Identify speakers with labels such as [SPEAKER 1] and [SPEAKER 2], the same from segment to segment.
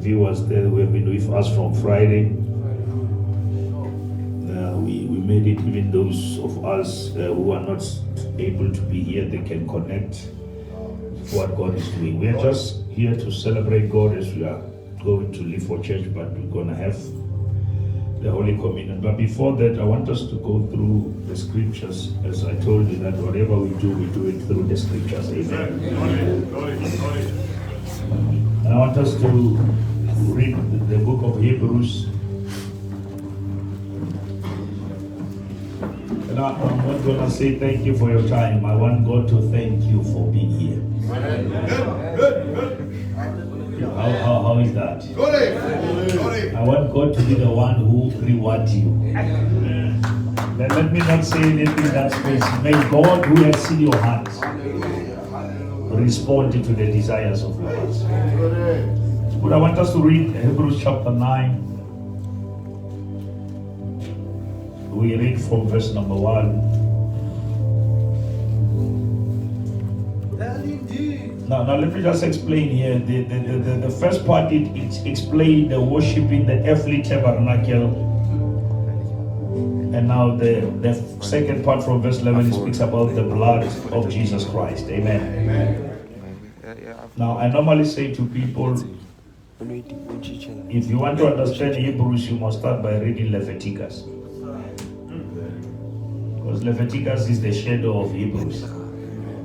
[SPEAKER 1] viewers there who have been with us from Friday. We made it, even those of us who are not able to be here, they can connect to what God is doing. We are just here to celebrate God as we are going to leave for church, but we're going to have the Holy Communion. But before that, I want us to go through the scriptures. As I told you, that whatever we do it through the scriptures. Amen. And I want us to read the book of Hebrews. And I'm not going to say thank you for your time. I want God to thank you for being here. How is that? I want God to be the one who rewards you. Let me not say anything that's crazy. May God, who has seen your hearts, respond to the desires of your hearts. But I want us to read Hebrews chapter 9. We read from verse number 1. Now let me just explain here. The first part, it explained the worship in the earthly tabernacle. And now the second part from verse 11 speaks about the blood of Jesus Christ. Amen. Now I normally say to people, if you want to understand Hebrews, you must start by reading Leviticus. Because Leviticus is the shadow of Hebrews.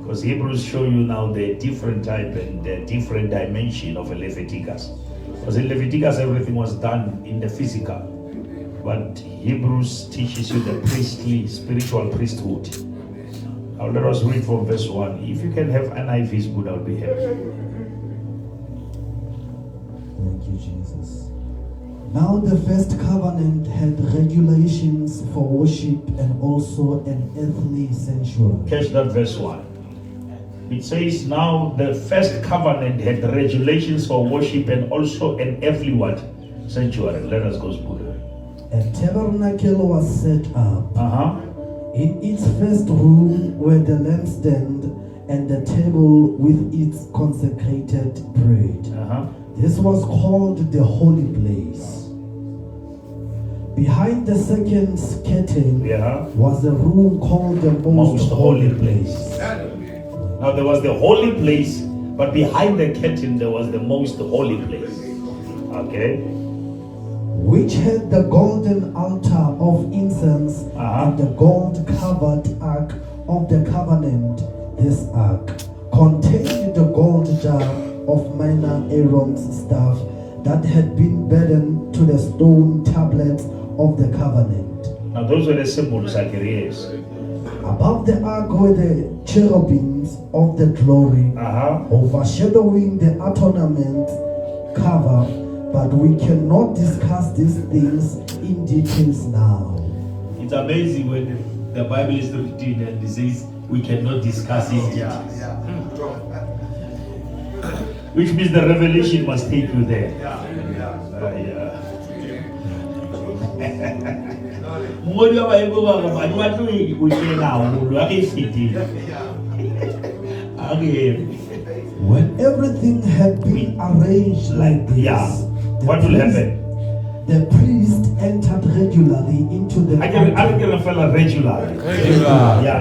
[SPEAKER 1] Because Hebrews show you now the different type and the different dimension of a Leviticus. Because in Leviticus everything was done in the physical. But Hebrews teaches you the priestly, spiritual priesthood. Now let us read from verse 1. If you can have NIV is good, I'll be happy.
[SPEAKER 2] Thank you, Jesus. Now the first covenant had regulations for worship and also an earthly sanctuary.
[SPEAKER 1] Catch that verse 1. It says, now the first covenant had regulations for worship and also an earthly what? Sanctuary. Let us go through that.
[SPEAKER 2] A tabernacle was set up. In its first room were the lampstand and the table with its consecrated bread. This was called the holy place. Behind the second Sekete was a room called the most holy place.
[SPEAKER 1] Now there was the holy place, but behind the curtain there was the most holy place. Okay.
[SPEAKER 2] Which had the golden altar of incense and the gold-covered ark of the covenant. This ark contained the gold jar of manna, Aaron's staff, that had been burdened to the stone tablets of the covenant.
[SPEAKER 1] Now those were the symbols, Zacharias.
[SPEAKER 2] Above the ark were the cherubims of the glory, overshadowing the atonement cover. But we cannot discuss these things in details now.
[SPEAKER 1] It's amazing when the Bible is written and it says we cannot discuss it in details. Which means the revelation must take you there.
[SPEAKER 2] When everything had been arranged like this,
[SPEAKER 1] what will happen?
[SPEAKER 2] The priest entered regularly into the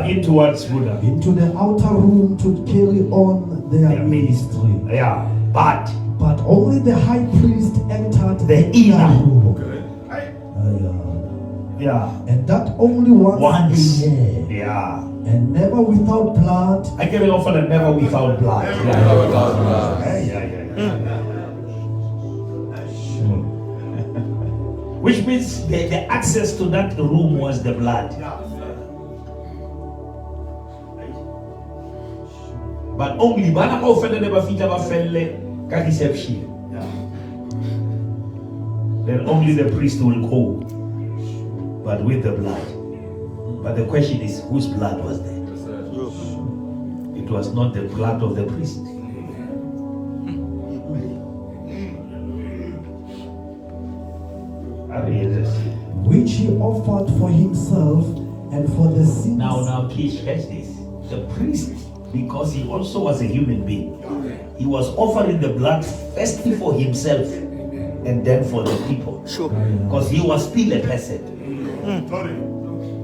[SPEAKER 1] into what's Buddha?
[SPEAKER 2] Into the outer room to carry on their ministry.
[SPEAKER 1] But
[SPEAKER 2] only the high priest entered
[SPEAKER 1] the inner room.
[SPEAKER 2] And that only once a year. And never without blood.
[SPEAKER 1] I can offer that never without blood. Which means the access to that room was the blood. But only bana ka ofela ne ba fitla ba felle ka reception. Then only the priest will go, but with the blood. But the question is, whose blood was that? It was not the blood of the priest.
[SPEAKER 2] Which he offered for himself and for the sins.
[SPEAKER 1] Now please catch this. The priest, because he also was a human being, he was offering the blood firstly for himself and then for the people.
[SPEAKER 3] Sure.
[SPEAKER 1] Because he was still a person.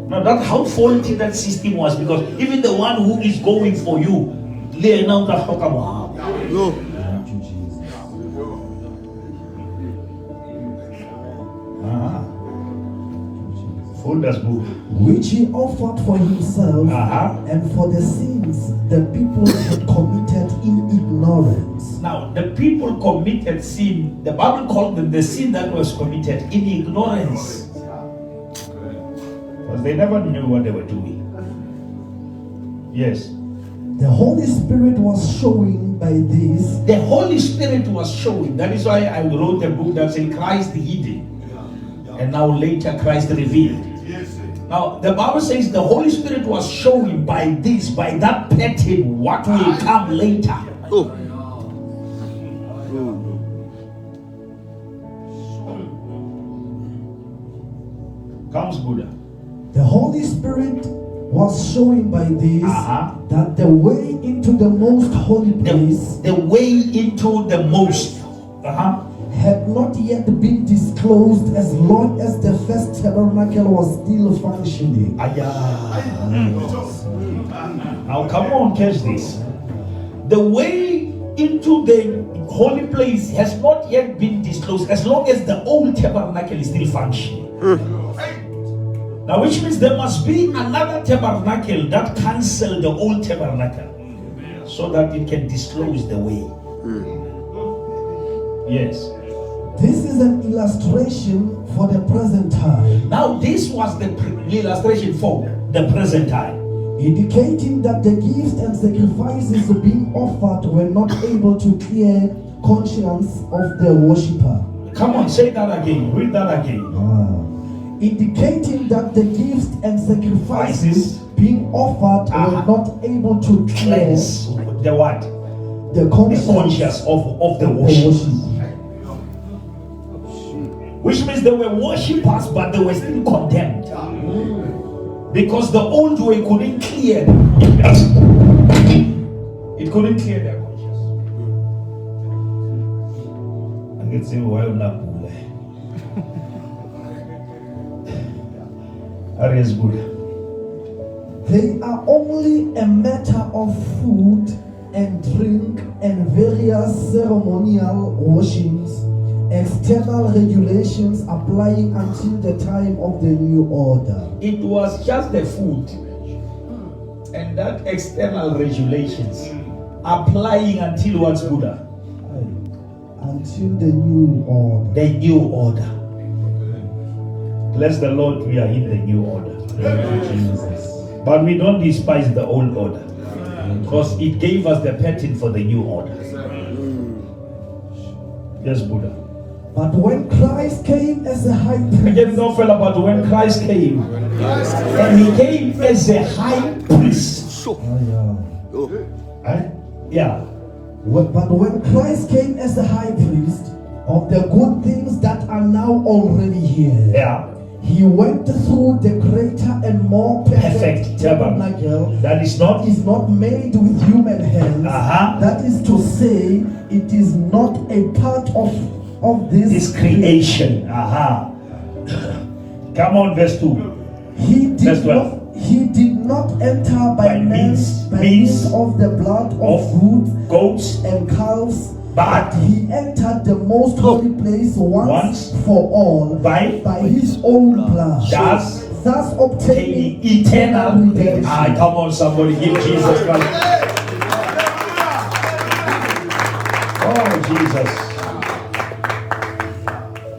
[SPEAKER 1] Now that's how faulty that system was, because even the one who is going for you,
[SPEAKER 3] No.
[SPEAKER 1] Folders book.
[SPEAKER 2] Which he offered for himself and for the sins the people had committed in ignorance.
[SPEAKER 1] Now, the people committed sin. The Bible called them the sin that was committed in ignorance. Because they never knew what they were doing. Yes.
[SPEAKER 2] The Holy Spirit was showing by this.
[SPEAKER 1] The Holy Spirit was showing. That is why I wrote a book that said Christ hidden. And now later Christ revealed. Now the Bible says the Holy Spirit was showing by this, by that pattern, what will come later. Comes Buddha.
[SPEAKER 2] The Holy Spirit was showing by this that the way into the most holy place,
[SPEAKER 1] the way into the most
[SPEAKER 2] had not yet been disclosed as long as the first tabernacle was still functioning.
[SPEAKER 1] Now come on, catch this. The way into the holy place has not yet been disclosed as long as the old tabernacle is still functioning. Now which means there must be another tabernacle that cancels the old tabernacle so that it can disclose the way. Yes.
[SPEAKER 2] This is an illustration for the present time.
[SPEAKER 1] Now this was the illustration for the present time,
[SPEAKER 2] indicating that the gifts and sacrifices being offered were not able to clear conscience of the worshipper.
[SPEAKER 1] Come on, say that again. Read that again.
[SPEAKER 2] Indicating that the gifts and sacrifices being offered were not able to cleanse
[SPEAKER 1] the what?
[SPEAKER 2] The conscience
[SPEAKER 1] of the worship. Which means they were worshippers, but they were still condemned. Because the old way couldn't clear them. It couldn't clear their conscience. I can say, why not? Hare is good.
[SPEAKER 2] They are only a matter of food and drink and various ceremonial washings, external regulations applying until the time of the new order.
[SPEAKER 1] It was just the food and that external regulations applying until what's Buddha?
[SPEAKER 2] Until the new order.
[SPEAKER 1] The new order. Bless the Lord, we are in the new order. Jesus. But we don't despise the old order, because it gave us the pattern for the new order. Yes, Buddha.
[SPEAKER 2] But when Christ came as a high priest,
[SPEAKER 1] again, don't feel about when Christ came, and he came as a high priest.
[SPEAKER 2] But when Christ came as a high priest of the good things that are now already here, he went through the greater and more perfect tabernacle
[SPEAKER 1] that is not
[SPEAKER 2] made with human hands. That is to say, it is not a part of this
[SPEAKER 1] creation. Come on, verse 2.
[SPEAKER 2] He did not enter by means of the blood of goats and calves, but he entered the most holy place once for all by his own blood, thus obtaining eternal redemption.
[SPEAKER 1] Come on, somebody, give Jesus Christ. Oh, Jesus.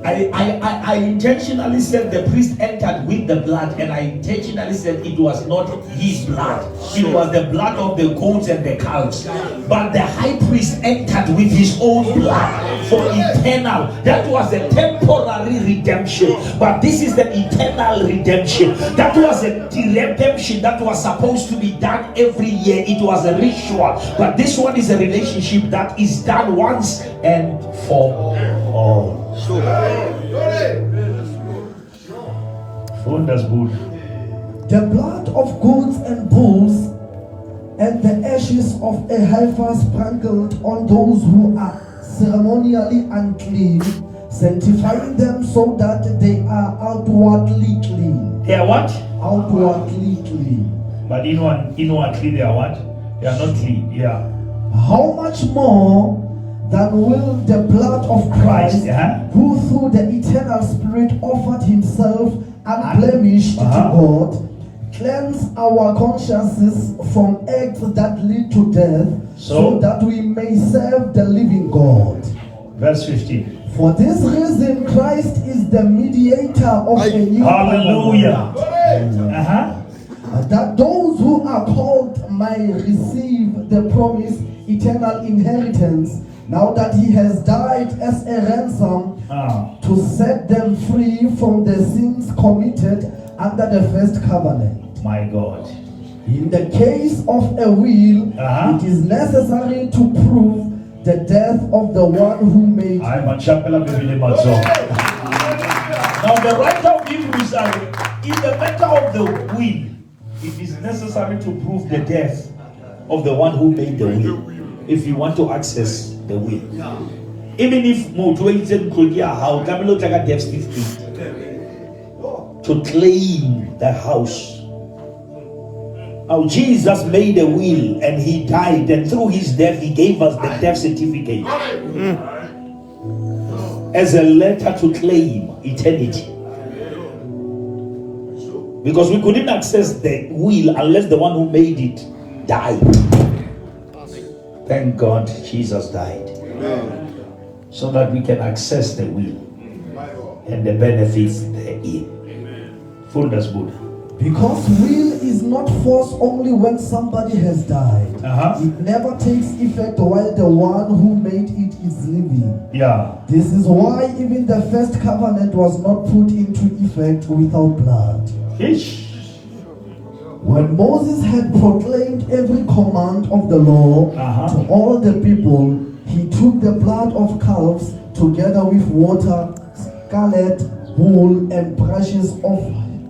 [SPEAKER 1] I intentionally said the priest entered with the blood, and I intentionally said it was not his blood. It was the blood of the goats and the cows. But the high priest entered with his own blood for eternal. That was a temporary redemption, but this is the eternal redemption. That was a redemption that was supposed to be done every year. It was a ritual, but this one is a relationship that is done once and for all.
[SPEAKER 2] The blood of goats and bulls and the ashes of a heifer sprinkled on those who are ceremonially unclean sanctifying them so that they are outwardly clean.
[SPEAKER 1] They are what?
[SPEAKER 2] Outwardly clean.
[SPEAKER 1] But inwardly they are what? They are not clean. Yeah.
[SPEAKER 2] How much more than will the blood of Christ, who through the eternal Spirit offered himself unblemished to God, cleanse our consciences from acts that lead to death, so that we may serve the living God.
[SPEAKER 1] Verse 15.
[SPEAKER 2] For this reason, Christ is the mediator of a new
[SPEAKER 1] Hallelujah.
[SPEAKER 2] That those who are called may receive the promised eternal inheritance, now that he has died as a ransom to set them free from the sins committed under the first covenant. My God. In the case of a will, it is necessary to prove the death of the one who made it. Now the writer of Hebrews said, in the matter of the will, it is necessary to prove the death of the one who made the will, if you want to access the will. Even if to claim the house. Now Jesus made a will and he died, and through his death he gave us the death certificate as a letter to claim eternity. Because we couldn't access the will unless the one who made it died. Thank God Jesus died, so that we can access the will and the benefits therein. Full das good. Because will is not force only when somebody has died. It never takes effect while the one who made it is living. This is why even the first covenant was not put into effect without blood. When Moses had proclaimed every command of the law to all the people, he took the blood of calves together with water, scarlet, wool, and branches of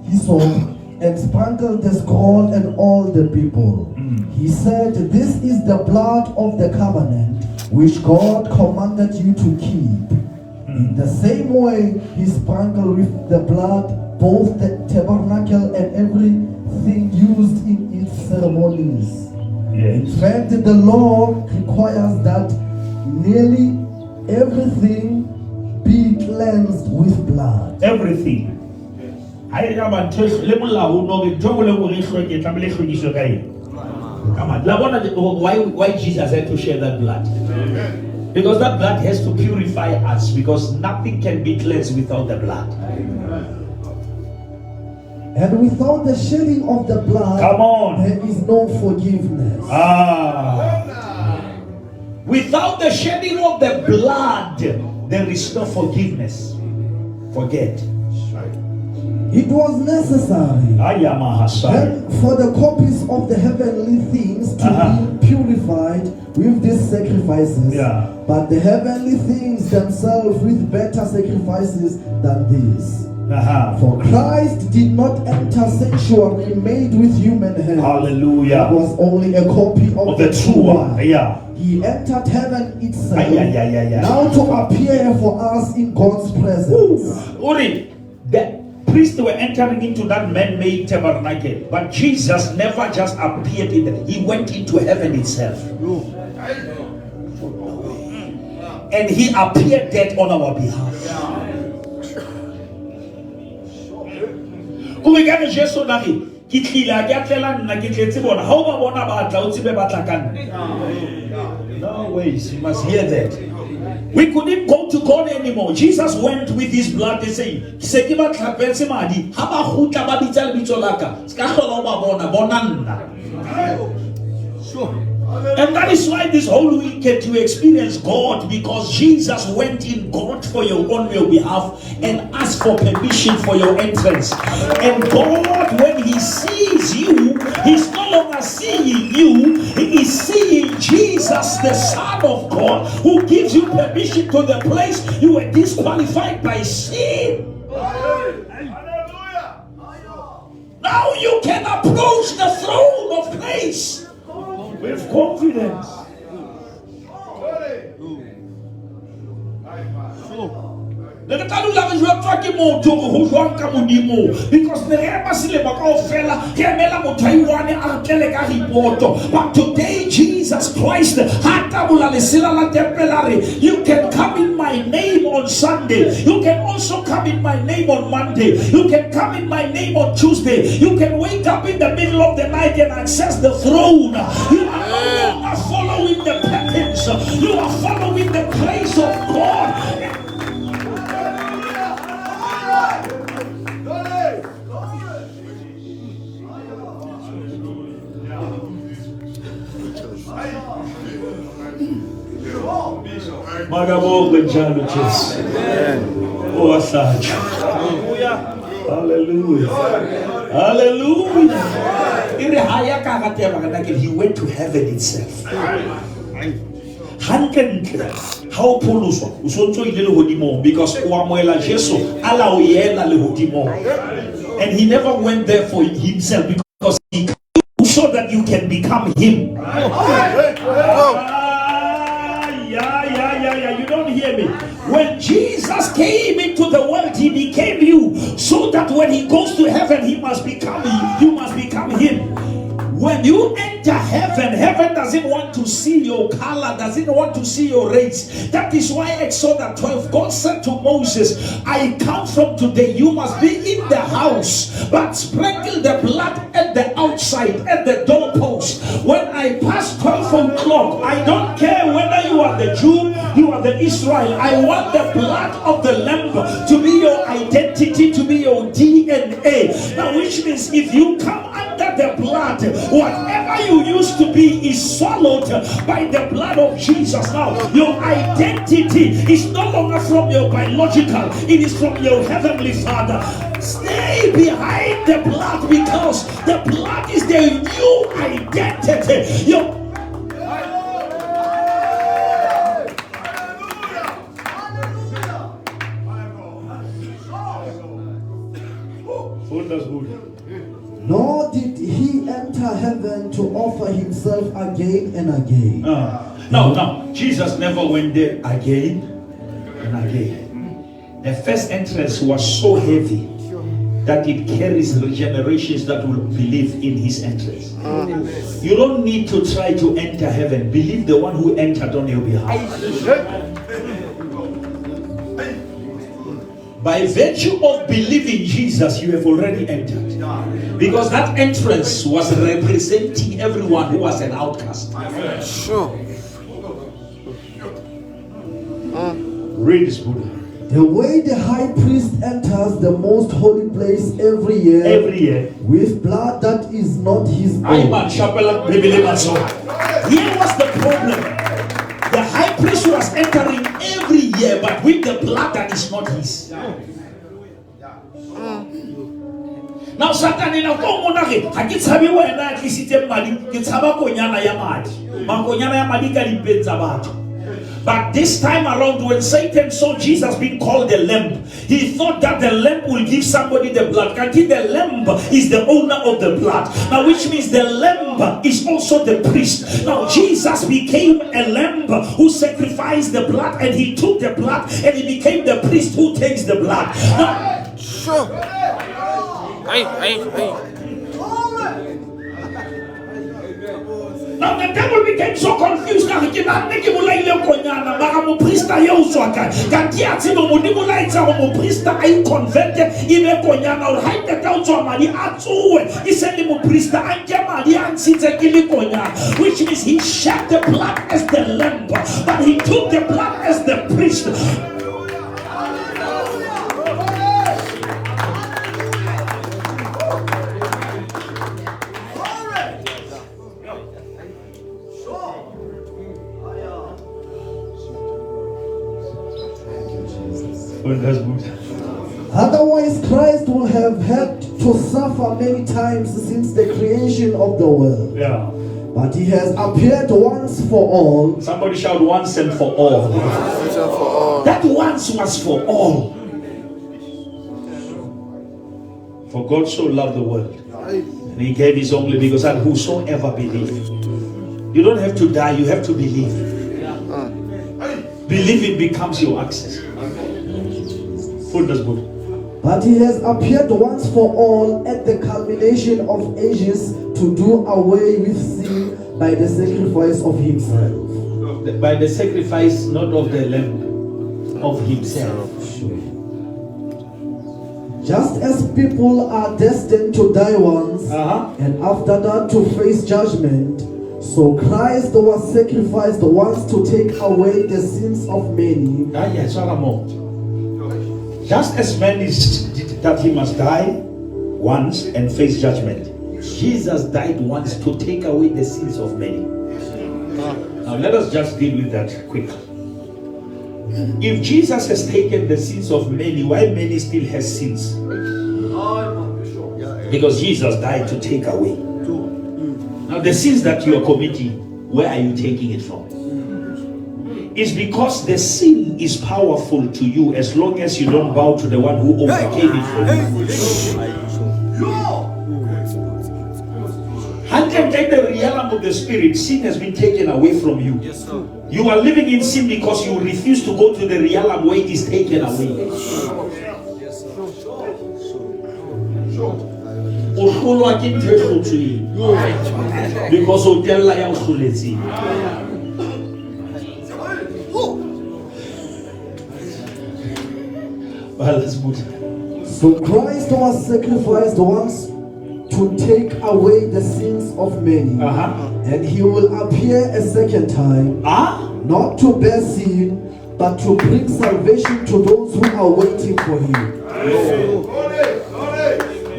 [SPEAKER 2] hyssop, and sprinkled the scroll and all the people. He said, "This is the blood of the covenant which God commanded you to keep." In the same way, he sprinkled with the blood both the tabernacle and everything used in its ceremonies. In fact, the law requires that nearly everything be cleansed with blood. Everything. Come on. Why Jesus had to share that blood? Because that blood has to purify us, because nothing can be cleansed without the blood. And without the shedding of the blood, there is no forgiveness. Without the shedding of the blood, there is no forgiveness. Forget. It was necessary then for the copies of the heavenly things to be purified with these sacrifices, but the heavenly things themselves with better sacrifices than these. For Christ did not enter sanctuary made with human hands. Hallelujah. It was only a copy of the true one. He entered heaven itself, now to appear for us in God's presence. The priests were entering into that man-made tabernacle, but Jesus never just appeared in it. He went into heaven itself. And he appeared dead on our behalf. No ways, you must hear that. We couldn't go to God anymore. Jesus went with his blood and said, and that is why this whole weekend you experience God, because Jesus went in God on your behalf and asked for permission for your entrance. And God, when he sees you, he's no longer seeing you, he is seeing Jesus, the Son of God, who gives you permission to the place you were disqualified by sin. Now you can approach the throne of grace with confidence.
[SPEAKER 1] Because but today Jesus Christ, you can come in my name on Sunday. You can also come in my name on Monday. You can come in my name on Tuesday. You can wake up in the middle of the night and access the throne. You are no longer following the patterns. You are following the grace of God. Hallelujah. Hallelujah. He went to heaven itself. How Poluswa usonto ile hodimo because wamoela Jesu ala oyela le hodimo, and he never went there for himself because he so that you can become him. Yeah. You don't hear me. When Jesus came into the world, he became you, so that when he goes to heaven, he must become you. You must become him. When you enter heaven, heaven doesn't want to see your color, doesn't want to see your race. That is why Exodus 12, God said to Moses, I come from today, you must be in the house, but sprinkle the blood at the outside, at the doorpost. When I pass 12 o'clock, I don't care whether you are the Jew, you are the Israel. I want the blood of the Lamb to be your identity, to be your DNA. Now, which means if you come under the blood, whatever you used to be is swallowed by the blood of Jesus. Now, your identity is no longer from your biological, it is from your heavenly Father. Stay behind the blood because the blood is the new identity.
[SPEAKER 2] Nor did he enter heaven to offer himself again and again.
[SPEAKER 1] No, Jesus never went there again and again. The first entrance was so heavy that it carries generations that will believe in his entrance. You don't need to try to enter heaven. Believe the one who entered on your behalf. By virtue of believing Jesus, you have already entered. Because that entrance was representing everyone who was an outcast.
[SPEAKER 3] Sure.
[SPEAKER 1] Read this book.
[SPEAKER 2] The way the high priest enters the most holy place every year with blood that is not his own.
[SPEAKER 1] Here was the problem. The high priest was entering every year, but with the blood that is not his. Now Satan in a common but this time around, when Satan saw Jesus being called the lamb, he thought that the lamb will give somebody the blood. The lamb is the owner of the blood. Now, which means the lamb is also the priest. Now, Jesus became a lamb who sacrificed the blood, and he took the blood, and he became the priest who takes the blood. Now,
[SPEAKER 3] sure.
[SPEAKER 1] Now the devil became so confused. Now he cannot make him like Leokonyana, Maramuprista Yoswaka, Kantiatino Munimulaita, Muprista, I converted Ilekonyana, or hide the down to Madi Atu. He said Muprista, I came and sits a Kilikonya, which means he shed the blood as the lamb, but he took the blood as the priest.
[SPEAKER 2] Otherwise, Christ will have had to suffer many times since the creation of the world.
[SPEAKER 1] Yeah.
[SPEAKER 2] But he has appeared once for all.
[SPEAKER 1] Somebody shout once and for all.
[SPEAKER 3] Once and for all.
[SPEAKER 1] That once was for all. For God so loved the world, and he gave his only begotten Son, whosoever believes. You don't have to die, you have to believe. Believing becomes your access.
[SPEAKER 2] But he has appeared once for all at the culmination of ages to do away with sin by the sacrifice of himself.
[SPEAKER 1] By the sacrifice not of the lamb, of himself.
[SPEAKER 2] Just as people are destined to die once and after that to face judgment, so Christ was sacrificed once to take away the sins of many.
[SPEAKER 1] Just as man is that he must die once and face judgment, Jesus died once to take away the sins of many. Now let us just deal with that quickly. If Jesus has taken the sins of many, why many still has sins? Because Jesus died to take away. Now the sins that you are committing, where are you taking it from? It's because the sin is powerful to you as long as you don't bow to the one who overcame it for you. How can take the realm of the spirit? Sin has been taken away from you. You are living in sin because you refuse to go to the realm where it is taken away. Because
[SPEAKER 2] so Christ was sacrificed once to take away the sins of many, and he will appear a second time, not to bear sin, but to bring salvation to those who are waiting for him.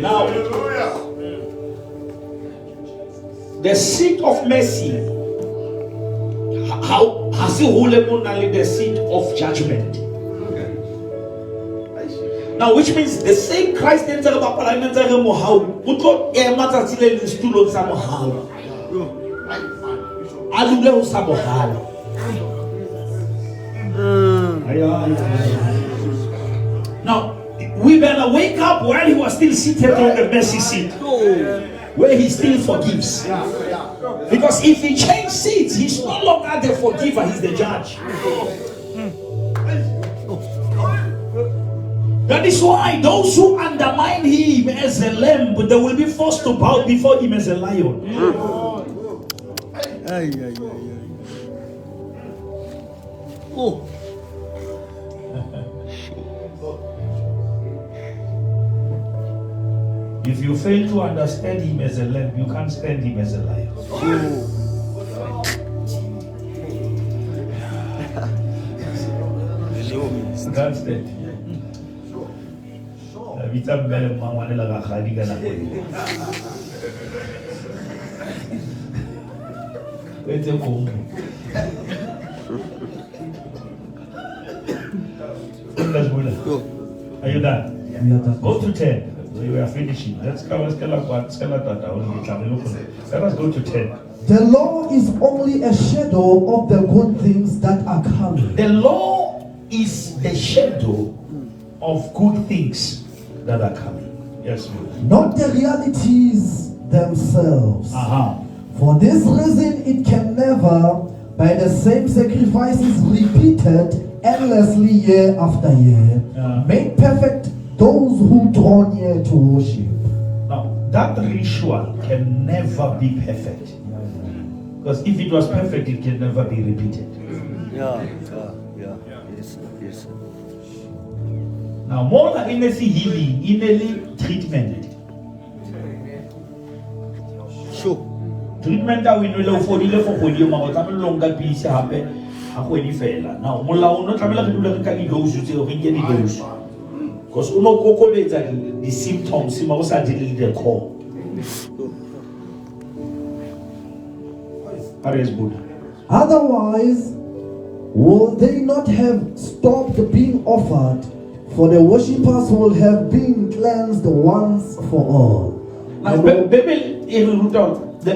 [SPEAKER 1] Now, the seat of mercy, how has it the seat of judgment? Now, which means the same Christ enter about parliament how would go a matter still stool on somehow. Now, we better wake up while he was still seated on the mercy seat, where he still forgives. Because if he changed seats, he's no longer the forgiver, he's the judge. That is why those who undermine him as a lamb, they will be forced to bow before him as a lion. If you fail to understand him as a lamb, you can't stand him as a lion. You can't stand. Are you done? Go to 10. We are finishing. Let us go to 10.
[SPEAKER 2] The law is only a shadow of the good things that are coming.
[SPEAKER 1] The law is a shadow of good things that are coming. Yes, Lord.
[SPEAKER 2] Not the realities themselves. For this reason, it can never, by the same sacrifices repeated endlessly year after year, make perfect those who draw near to worship.
[SPEAKER 1] Now, that ritual can never be perfect. Because if it was perfect, it can never be repeated. Yes. Now, more than in healing, in treatment.
[SPEAKER 3] Sure.
[SPEAKER 1] Treatment that we know for the level for you, but I'm longer piece happen. Now, Mola not travel to the candy dose, you say, get it dose. Because Uno Coco the symptoms, Simosa did the call.
[SPEAKER 2] Otherwise, will they not have stopped being offered? For the worshippers will have been cleansed once for all.
[SPEAKER 1] Now, the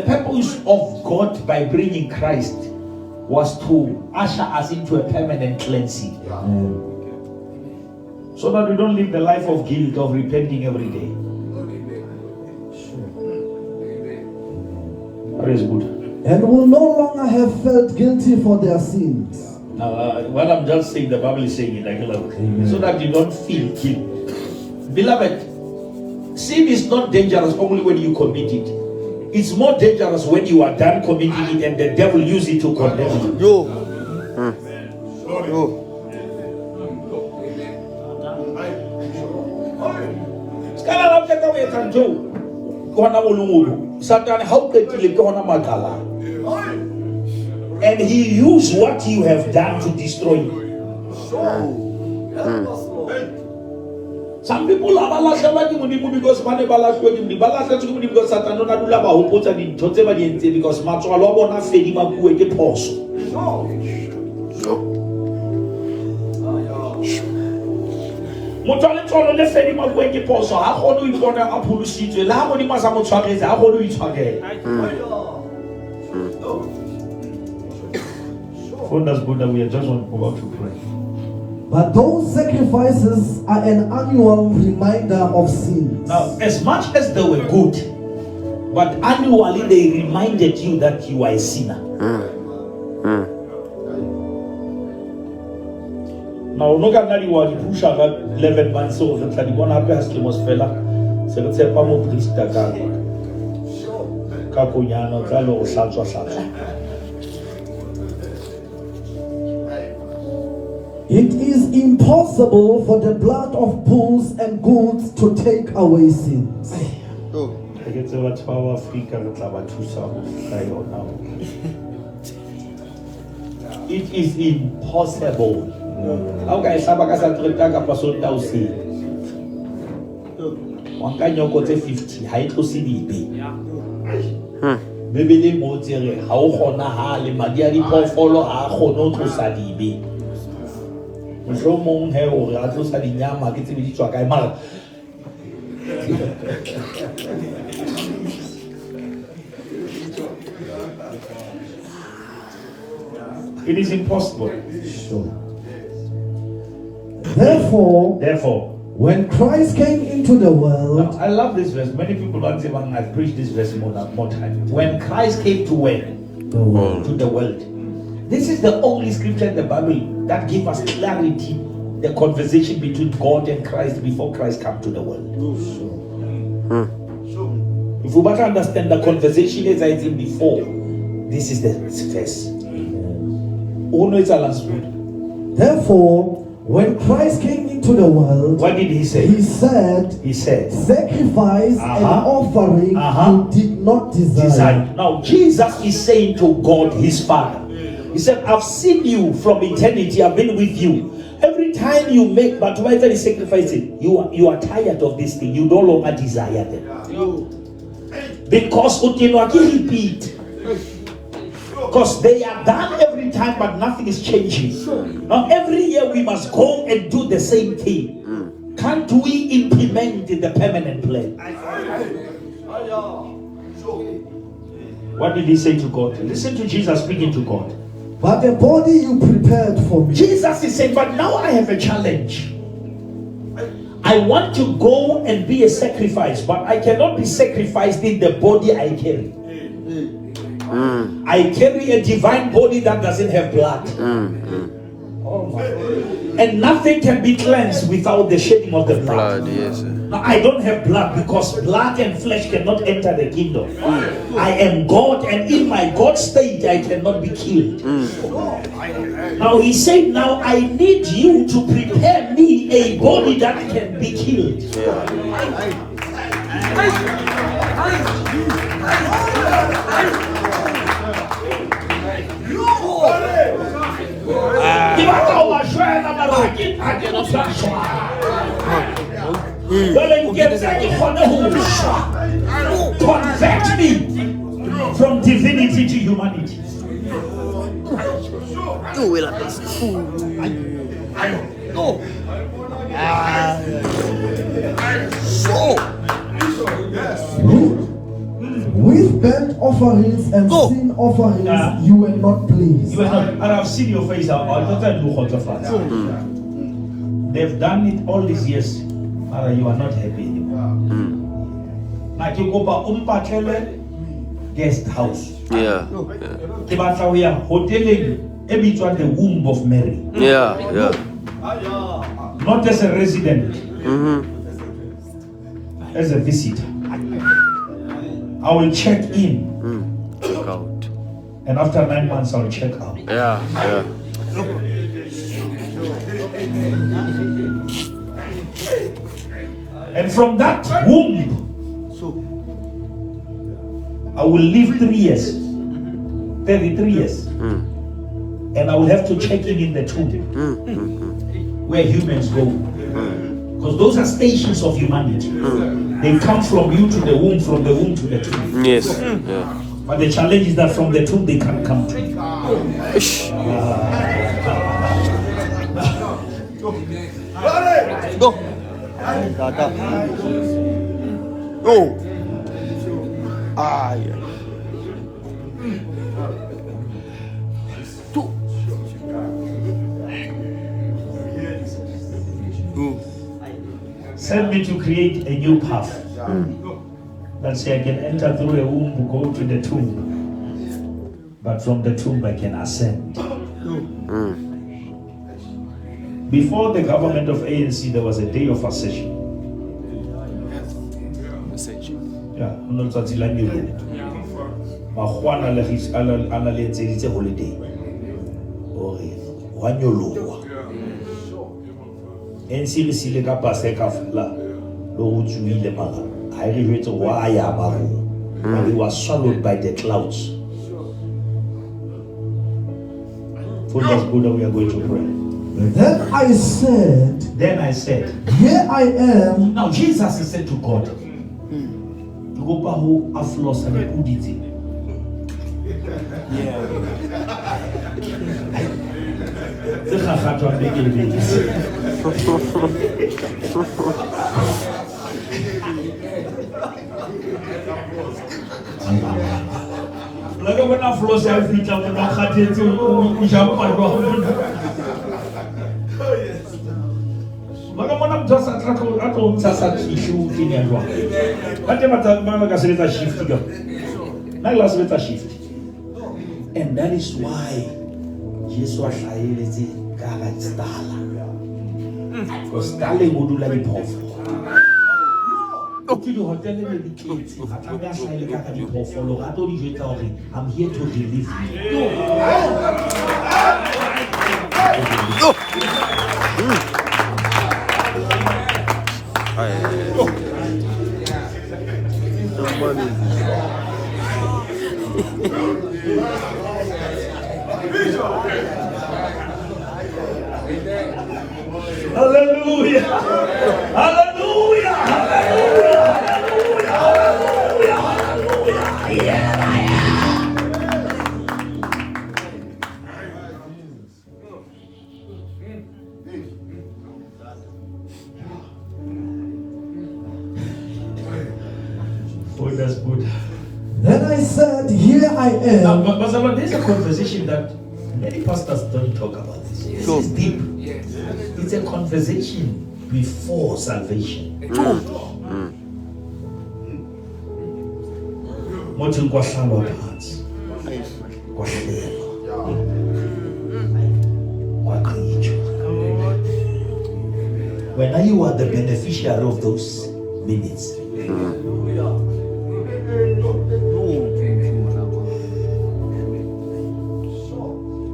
[SPEAKER 1] purpose of God by bringing Christ was to usher us into a permanent cleansing. So that we don't live the life of guilt, of repenting every day. Praise God.
[SPEAKER 2] And will no longer have felt guilty for their sins.
[SPEAKER 1] Now, what I'm just saying, the Bible is saying it like so that you don't feel guilt. Beloved, sin is not dangerous only when you commit it. It's more dangerous when you are done committing it and the devil uses it to condemn you. Satan, how could and he used what you have done to destroy you. Some people are because because Satan don't because we are just about to pray.
[SPEAKER 2] But those sacrifices are an annual reminder of sins.
[SPEAKER 1] Now, as much as they were good, but annually they reminded you that you are a sinner. Now, no can you want to push 11 months old and you want to have a must fella. So let's say, Pamo Prista Capunyano, Calo, Sancho.
[SPEAKER 2] It is impossible for the blood of bulls and goats to take away sins.
[SPEAKER 1] It is impossible. Okay, one can you go to 50, high to CDB. Maybe the motor, how Hona Hali, Madiari follow our Hono to Sadibi. Romon Hare or Lato Sadinyama, get to be Chakaima. It is impossible.
[SPEAKER 2] Sure. Therefore, when Christ came into the world,
[SPEAKER 1] now, I love this verse. Many people don't say when I preach this verse more time. When Christ came to where? To the world. This is the only scripture in the Bible that gives us clarity, the conversation between God and Christ before Christ came to the world. If we want to understand the conversation as I did before, this is the verse.
[SPEAKER 2] Therefore, when Christ came into the world,
[SPEAKER 1] what did he say?
[SPEAKER 2] He said, sacrifice and offering you did not desire.
[SPEAKER 1] Now, Jesus is saying to God, his Father, he said, I've seen you from eternity, I've been with you. Every time you make, but whether you sacrifice it, you are tired of this thing. You no longer desire them. Because repeat. Because they are done every time, but nothing is changing. Now, every year we must go and do the same thing. Can't we implement the permanent plan? What did he say to God? Listen to Jesus speaking to God.
[SPEAKER 2] But the body you prepared for me.
[SPEAKER 1] Jesus is saying, but now I have a challenge. I want to go and be a sacrifice, but I cannot be sacrificed in the body I carry. I carry a divine body that doesn't have blood. Oh my. And nothing can be cleansed without the shedding of the blood.
[SPEAKER 3] Yes.
[SPEAKER 1] Now, I don't have blood because blood and flesh cannot enter the kingdom. I am God, and in my God state I cannot be killed. Now he said, now I need you to prepare me a body that can be killed. Convert me from divinity to humanity.
[SPEAKER 2] With burnt offerings and sin offerings, you were not pleased.
[SPEAKER 1] You were not, and I've seen your face. They've done it all these years, but you are not happy anymore. Guest house.
[SPEAKER 3] Yeah.
[SPEAKER 1] Hoteling Ebitwa the womb of Mary.
[SPEAKER 3] Yeah.
[SPEAKER 1] Not as a resident, as a visitor. I will check in.
[SPEAKER 3] Check out.
[SPEAKER 1] And after 9 months, I'll check out.
[SPEAKER 3] Yeah.
[SPEAKER 1] And from that womb, I will live 3 years, 33 years. And I will have to check in the tomb where humans go. Because those are stations of humanity. They come from you to the womb, from the womb to the tomb.
[SPEAKER 3] Yes. Yeah.
[SPEAKER 1] But the challenge is that from the tomb they can't come to.
[SPEAKER 3] Go. Go. Yeah.
[SPEAKER 1] Send me to create a new path. That say I can enter through a womb, go to the tomb. But from the tomb I can ascend. Before the government of ANC, there was a day of accession. Yeah, not such a language. Mahwana le holiday. ANC le sile ka pase ka fela lo go tsuile mara ha re jwetse wa ya ba go but he was swallowed by the clouds. For us Buddha, we are going to pray.
[SPEAKER 2] Then I said, here I am.
[SPEAKER 1] Now Jesus said to God, go pa ho aflos and uditi. The khakhatu make it. Laga wana flows every time we don't have to jump on. Laga wana mtasa trako ato mtasa issue kini andwa. Kate mama kaseleta shift go. Na la seleta shift. And that is why Jesus was saying kara stala. Because stala modula di pofu. I'm here to relieve you. Hallelujah! Hallelujah! Oh, that's good.
[SPEAKER 2] Then I said, here I am.
[SPEAKER 1] Now, Bazalwane, there's a conversation that many pastors don't talk about this. This is deep. It's a conversation before salvation. Mothi kwahlalwa phansi. Kwahlelwa. Kwaqitshwa. When you are the beneficiary of those minutes.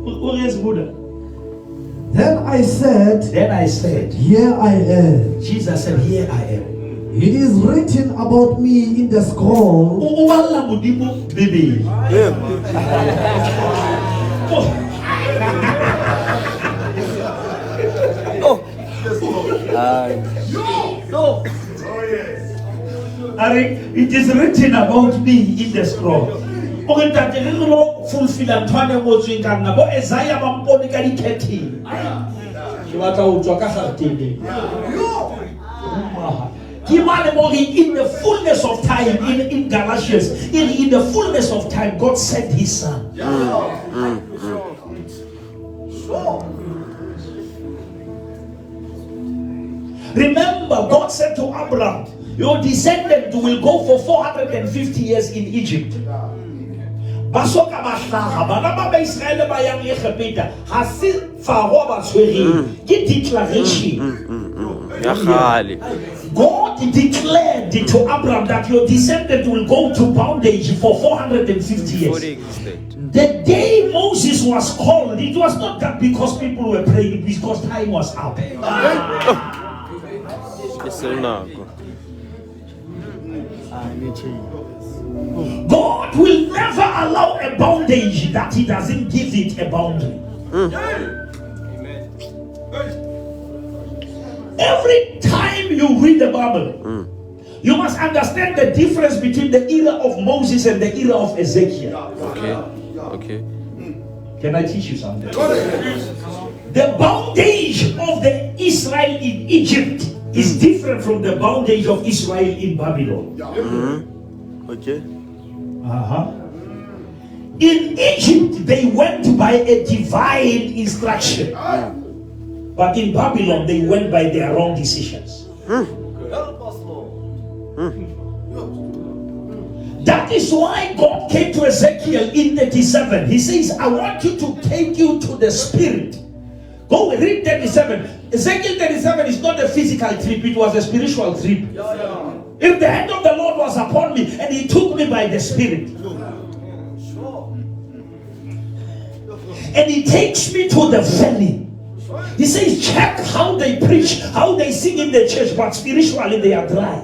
[SPEAKER 1] Who is Buddha?
[SPEAKER 2] Then I said, here I am.
[SPEAKER 1] Jesus said, here I am.
[SPEAKER 2] It is written about me in the scroll.
[SPEAKER 1] It is written about me in the scroll. Fulfill Antoine Mozu Nganga bo Isaiah Mamponi ka dikhethi. Ke batla ho tswa ka khartene. In the fullness of time, in Galatians, in the fullness of time, God sent His Son. Remember, God said to Abraham, your descendant will go for 450 years in Egypt. Basoka bahlaga bana ba Israel ba yang Egipte ha se Pharaoh ba tshwereng ke declaration. God declared to Abraham that your descendant will go to bondage for 450 years. The day Moses was called, it was not that because people were praying, because time was up. God will never allow a bondage that He doesn't give it a boundary. Every time you read the Bible, you must understand the difference between the era of Moses and the era of Ezekiel.
[SPEAKER 3] Okay.
[SPEAKER 1] Can I teach you something? The bondage of the Israel in Egypt is different from the bondage of Israel in Babylon.
[SPEAKER 3] Okay.
[SPEAKER 1] In Egypt, they went by a divine instruction. But in Babylon, they went by their own decisions. That is why God came to Ezekiel in 37. He says, I want you to take you to the spirit. Go read 37. Ezekiel 37 is not a physical trip, it was a spiritual trip. If the hand of the Lord was upon me and He took me by the spirit, and He takes me to the valley. He says, check how they preach, how they sing in the church, but spiritually they are dry.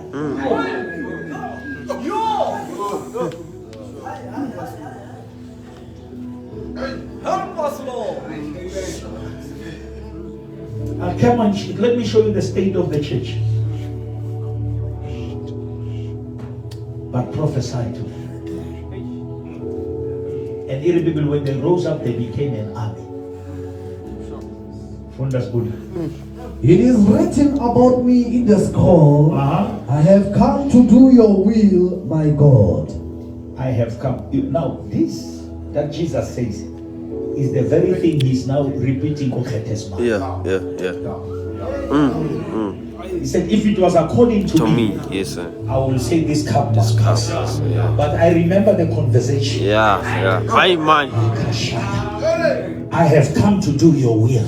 [SPEAKER 4] Help us, Lord.
[SPEAKER 1] Come on, let me show you the state of the church. But prophesy to them. And other people, when they rose up, they became an army. That's good.
[SPEAKER 2] It is written about me in the scroll. I have come to do your will, my God.
[SPEAKER 1] I have come. Now, this that Jesus says is the very thing He's now repeating on Sekete. He said, if it was according to me,
[SPEAKER 3] yes, sir.
[SPEAKER 1] I will say this cup must pass. But I remember the conversation.
[SPEAKER 3] My man.
[SPEAKER 1] I have come to do your will.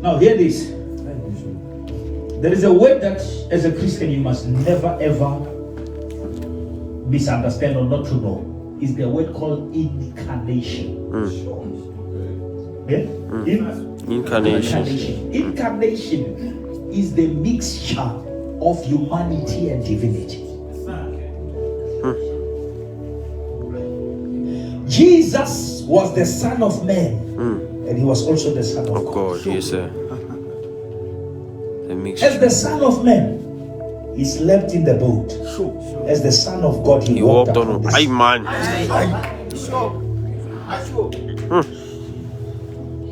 [SPEAKER 1] Now hear this. There is a word that as a Christian you must never ever misunderstand or not to know. Is the word called incarnation.
[SPEAKER 3] Incarnation.
[SPEAKER 1] Incarnation is the mixture of humanity and divinity. Jesus was the Son of Man, and He was also the Son of God.
[SPEAKER 3] Yes, sir.
[SPEAKER 1] As the Son of Man, He slept in the boat. As the Son of God, He walked on the sea.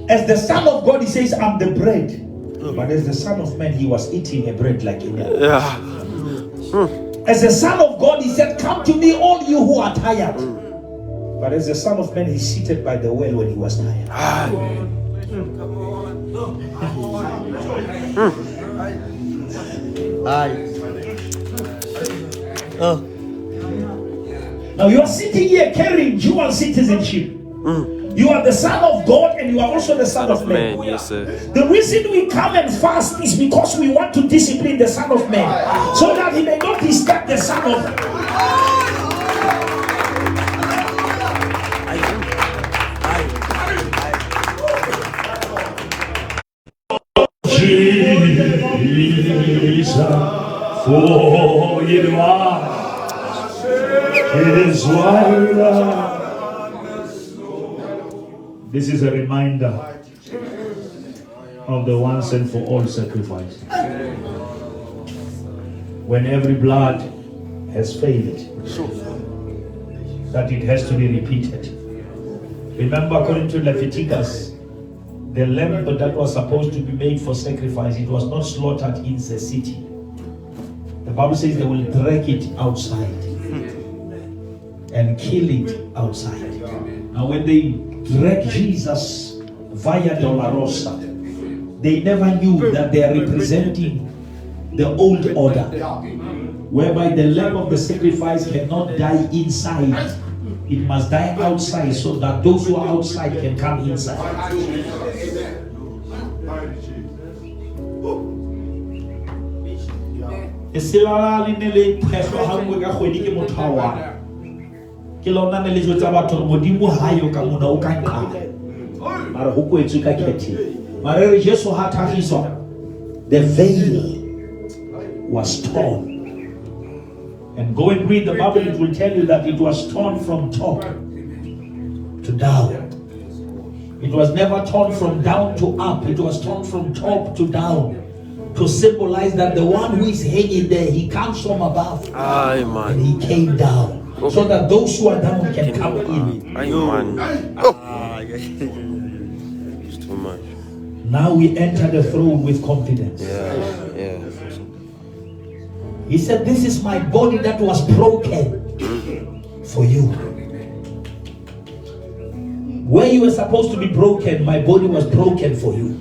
[SPEAKER 1] As the Son of God, He says, I'm the bread. But as the Son of Man, He was eating a bread like any other. As the Son of God, He said, come to me, all you who are tired. But as the Son of Man, He's seated by the well when He was tired. Now you are sitting here carrying dual citizenship. You are the Son of God and you are also the Son of Man.
[SPEAKER 3] Yes, sir.
[SPEAKER 1] The reason we come and fast is because we want to discipline the Son of Man, so that he may not disturb the Son of Man. Jesus, for you are His wife. This is a reminder of the once and for all sacrifice. When every blood has failed, that it has to be repeated. Remember, according to Leviticus, the lamb that was supposed to be made for sacrifice, it was not slaughtered in the city. The Bible says they will drag it outside and kill it outside. Now when they drag Jesus via Dolorosa, they never knew that they are representing the old order, whereby the lamb of the sacrifice cannot die inside. It must die outside so that those who are outside can come inside. The veil was torn. And go and read the Bible, it will tell you that it was torn from top to down. It was never torn from down to up, it was torn from top to down, to symbolize that the one who is hanging there, he comes from above. And he came down, so that those who are down can come in.
[SPEAKER 3] It's too much.
[SPEAKER 1] Now we enter the throne with confidence. He said, this is my body that was broken for you. Where you were supposed to be broken, my body was broken for you.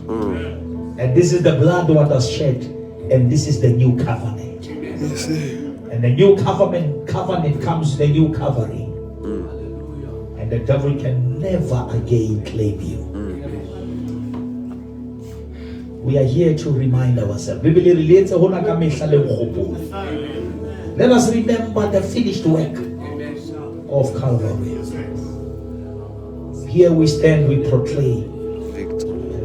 [SPEAKER 1] And this is the blood that was shed. And this is the new covenant. And the new covenant comes the new covering. And the devil can never again claim you. We are here to remind ourselves. Let us remember the finished work of Calvary. Here we stand, we proclaim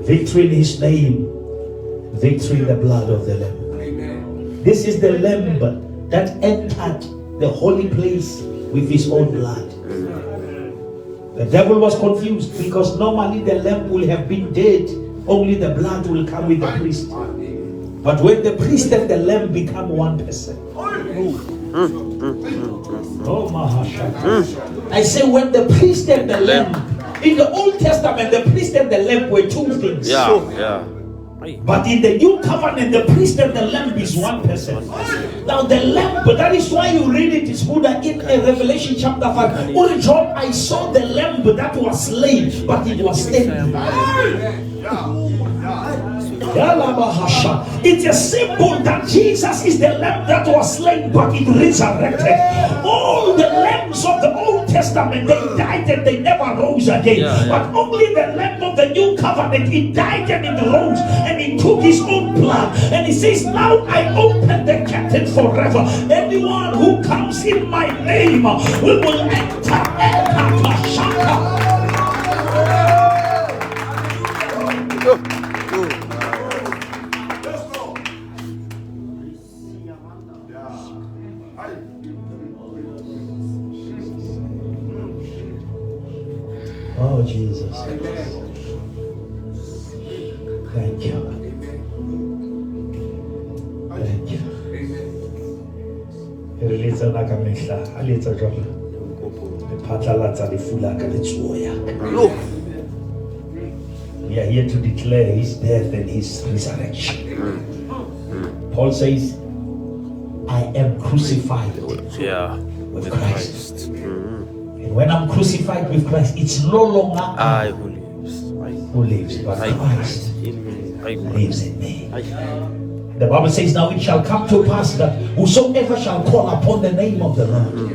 [SPEAKER 1] victory in His name, victory in the blood of the Lamb. This is the Lamb that entered the holy place with His own blood. The devil was confused because normally the Lamb will have been dead. Only the blood will come with the priest. But when the priest and the lamb become one person. I say when the priest and the lamb. In the Old Testament, the priest and the lamb were two things. But in the new covenant, the priest and the lamb is one person. Now the lamb, but that is why you read it, is Buddha in Revelation chapter 5. Only John, I saw the lamb that was slain, but it was standing. It's a symbol that Jesus is the lamb that was slain, but it resurrected. All the lambs of the Old Testament, they died and they never rose again. But only the lamb of the new covenant, he died and it rose, and he took his own blood. And he says, now I open the curtain forever. Anyone who comes in my name will enter. Oh, Jesus. Thank you. Thank you. We are here to declare His death and His resurrection. Paul says, I am crucified with Christ. And when I'm crucified with Christ, it's no longer I who lives, but Christ lives in me. The Bible says, now it shall come to pass that whosoever shall call upon the name of the Lord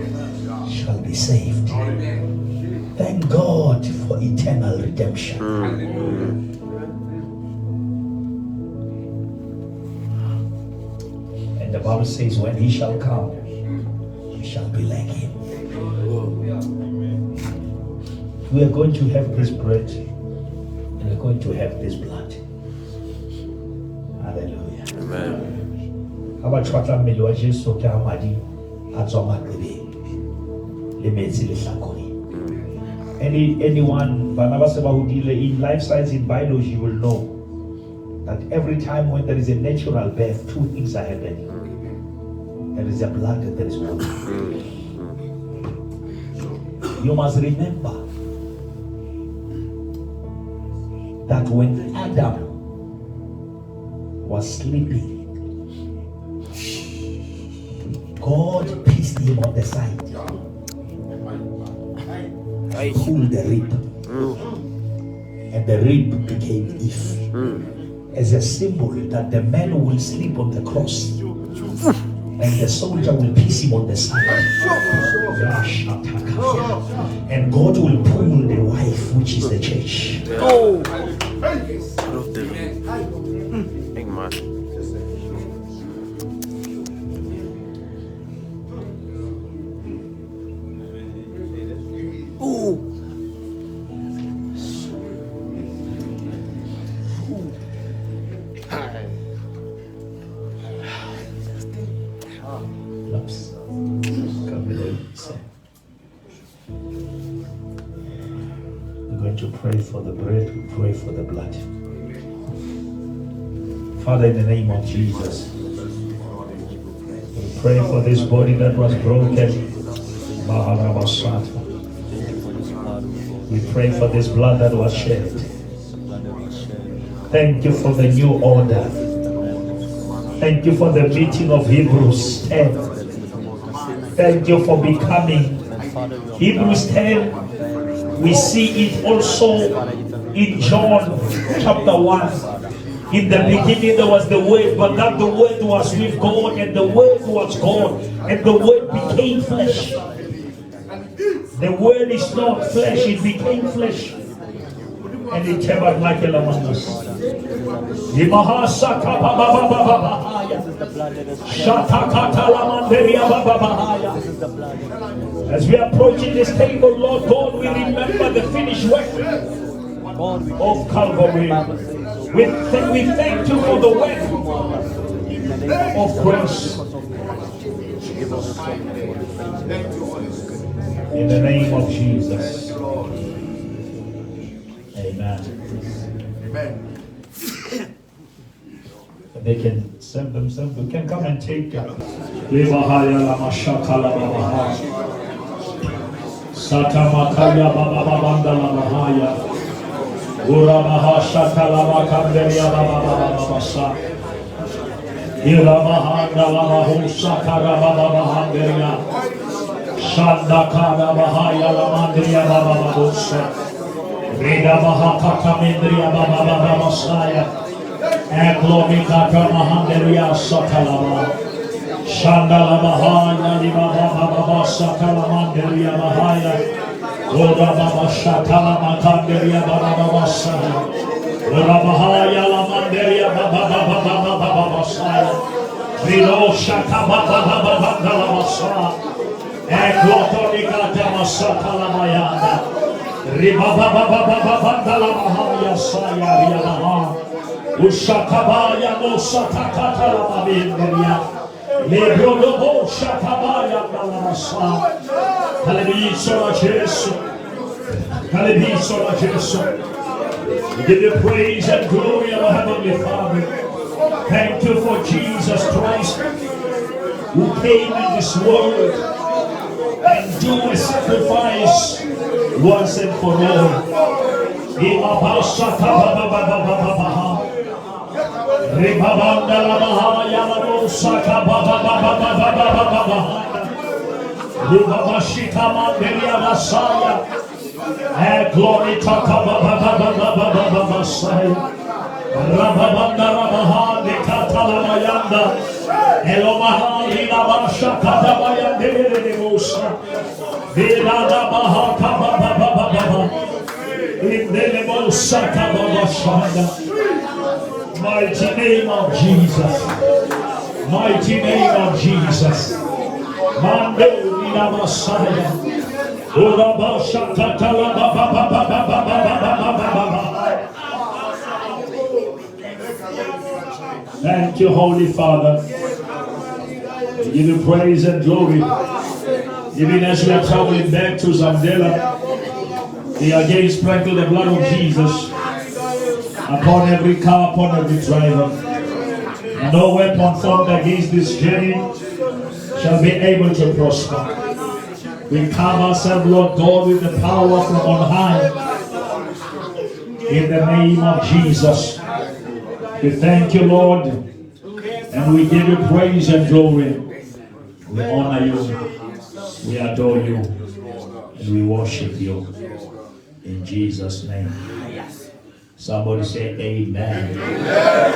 [SPEAKER 1] shall be saved. Thank God for eternal redemption. And the Bible says, when He shall come, we shall be like Him. We are going to have this bread and we are going to have this blood. Hallelujah.
[SPEAKER 3] Amen.
[SPEAKER 1] Anyone in life science, in biology, will know that every time when there is a natural birth, two things are happening. There is a blood and there is water. You must remember that when Adam was sleeping, God pierced him on the side, pulled the rib, and the rib became Eve. as a symbol that the man will sleep on the cross and the soldier will piece him on the side. And God will pull the wife, which is the church.
[SPEAKER 3] Oh! Man. Ooh.
[SPEAKER 1] We're going to pray for the bread, we pray for the blood. Father, in the name of Jesus, we pray for this body that was broken. We pray for this blood that was shed. Thank you for the new order. Thank you for the meeting of Hebrews 10. Thank you for becoming. Hebrews 10, we see it also in John chapter 1. In the beginning there was the Word, but that the Word was with God, and the Word was God, and the Word became flesh. The Word is not flesh, it became flesh. And it came out like among us. As we are approaching this table, Lord God, we remember the finished work of Calvary. We thank you for the work of grace. In the name of Jesus. Amen. They can send themselves. We can come and take it. Satamakaya Baba Banda Lamahaya. Uramaha Shakalama Kanderia Baba Basa. Iramahanda Lamahu Sakara Baba Bahanderia. Shandakara Bahaya Lamandria Baba Babusa. Rida Mahakata Mindria Baba Baba Masaya. Eklomikata Mahanderia Sakalama. Shandala Bahaya Baba Baba Sakalamanderia Bahaya. Ora Baba Shakalama Kanderia Baba Baba Saya. Ora Bahaya Lamanderia Baba Baba Baba Masaya. Vino Shakaba Baba Baba Masaya. Eklotonikata Masakalamayana. Riba Baba Baba Baba Lamahaya Saya Riyabaha. Ushakabaya Mosakata Lamaminderia. Lebrodobo Shakabaya Dalamasa. Hallelujah, Jesus. Hallelujah, Jesus. We give you praise and glory, our Heavenly Father. Thank you for Jesus Christ, who came in this world and do a sacrifice once and for all. Glory to Rababanda Rabahandi Katalamayanda Elomahali Nabasha Katabayande Musa Vila Baha Baba in the Lemosa Kababashanda. Mighty name of Jesus. Mighty name of Jesus. Mando Nina Messiah. Urabasha Katala Baba. Thank you, Holy Father. We give you praise and glory. Even as we are traveling back to Zambela, we again sprinkle the blood of Jesus upon every car, upon every driver. And no weapon formed against this journey shall be able to prosper. We cover ourselves, Lord God, with the power from on high. In the name of Jesus. We thank you, Lord, and we give you praise and glory. We honor you, we adore you, and we worship you. In Jesus' name. Somebody say amen.